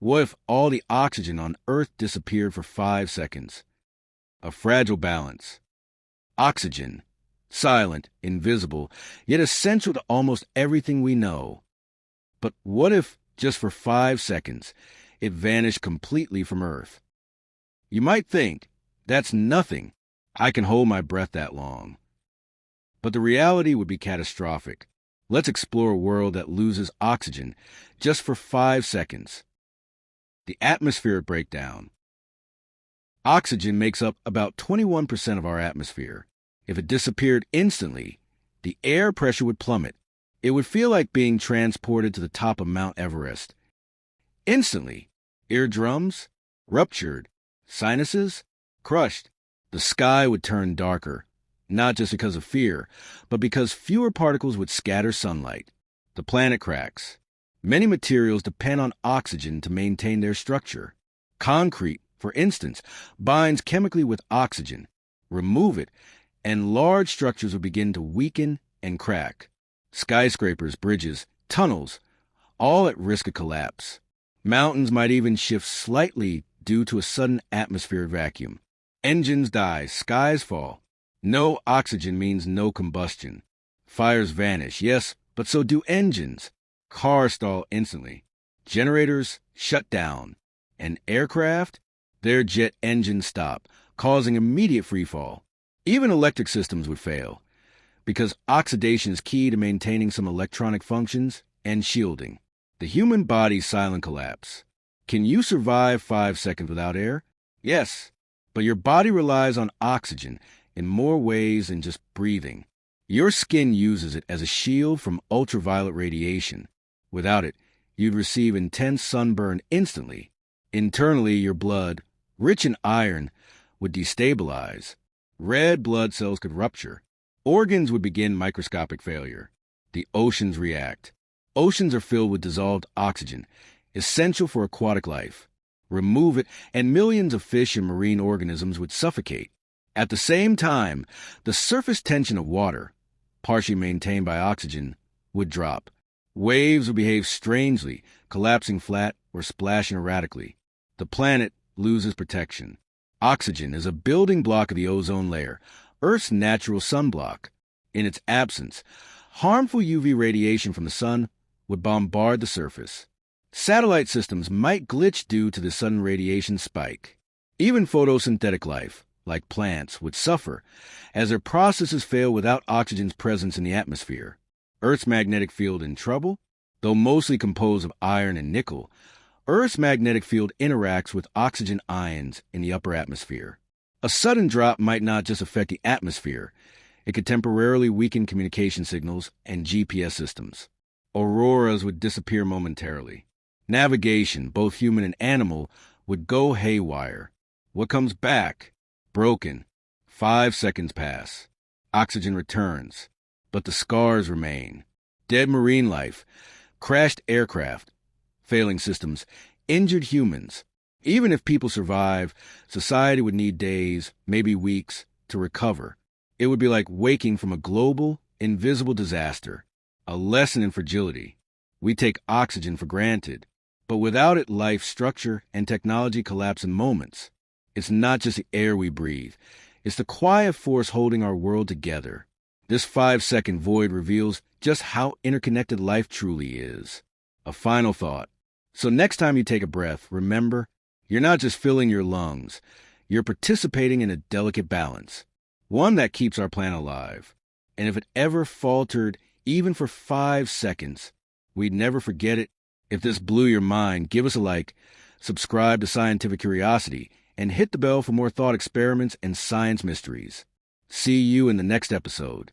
What if all the oxygen on Earth disappeared for 5 seconds? A fragile balance. Oxygen, silent, invisible, yet essential to almost everything we know. But what if, just for 5 seconds, it vanished completely from Earth? You might think, that's nothing. I can hold my breath that long. But the reality would be catastrophic. Let's explore a world that loses oxygen just for 5 seconds. The atmospheric breakdown. Oxygen makes up about 21% of our atmosphere. If it disappeared instantly, the air pressure would plummet. It would feel like being transported to the top of Mount Everest. Instantly, eardrums ruptured, sinuses crushed. The sky would turn darker, not just because of fear, but because fewer particles would scatter sunlight. The planet cracks. Many materials depend on oxygen to maintain their structure. Concrete, for instance, binds chemically with oxygen. Remove it, and large structures will begin to weaken and crack. Skyscrapers, bridges, tunnels, all at risk of collapse. Mountains might even shift slightly due to a sudden atmospheric vacuum. Engines die, skies fall. No oxygen means no combustion. Fires vanish, yes, but so do engines. Cars stall instantly. Generators shut down. And aircraft, their jet engines stop, causing immediate freefall. Even electric systems would fail, because oxidation is key to maintaining some electronic functions and shielding. The human body's silent collapse. Can you survive 5 seconds without air? Yes, but your body relies on oxygen in more ways than just breathing. Your skin uses it as a shield from ultraviolet radiation. Without it, you'd receive intense sunburn instantly. Internally, your blood, rich in iron, would destabilize. Red blood cells could rupture. Organs would begin microscopic failure. The oceans react. Oceans are filled with dissolved oxygen, essential for aquatic life. Remove it, and millions of fish and marine organisms would suffocate. At the same time, the surface tension of water, partially maintained by oxygen, would drop. Waves would behave strangely, collapsing flat or splashing erratically. The planet loses protection. Oxygen is a building block of the ozone layer, Earth's natural sunblock. In its absence, harmful UV radiation from the sun would bombard the surface. Satellite systems might glitch due to the sudden radiation spike. Even photosynthetic life, like plants, would suffer, as their processes fail without oxygen's presence in the atmosphere. Earth's magnetic field in trouble? Though mostly composed of iron and nickel, Earth's magnetic field interacts with oxygen ions in the upper atmosphere. A sudden drop might not just affect the atmosphere, it could temporarily weaken communication signals and GPS systems. Auroras would disappear momentarily. Navigation, both human and animal, would go haywire. What comes back? Broken. 5 seconds pass. Oxygen returns, but the scars remain. Dead marine life, crashed aircraft, failing systems, injured humans. Even if people survive, society would need days, maybe weeks, to recover. It would be like waking from a global, invisible disaster, a lesson in fragility. We take oxygen for granted, but without it, life, structure, and technology collapse in moments. It's not just the air we breathe. It's the quiet force holding our world together. This 5-second void reveals just how interconnected life truly is. A final thought. So next time you take a breath, remember, you're not just filling your lungs. You're participating in a delicate balance, one that keeps our planet alive. And if it ever faltered, even for 5 seconds, we'd never forget it. If this blew your mind, give us a like, subscribe to Scientific Curiosity, and hit the bell for more thought experiments and science mysteries. See you in the next episode.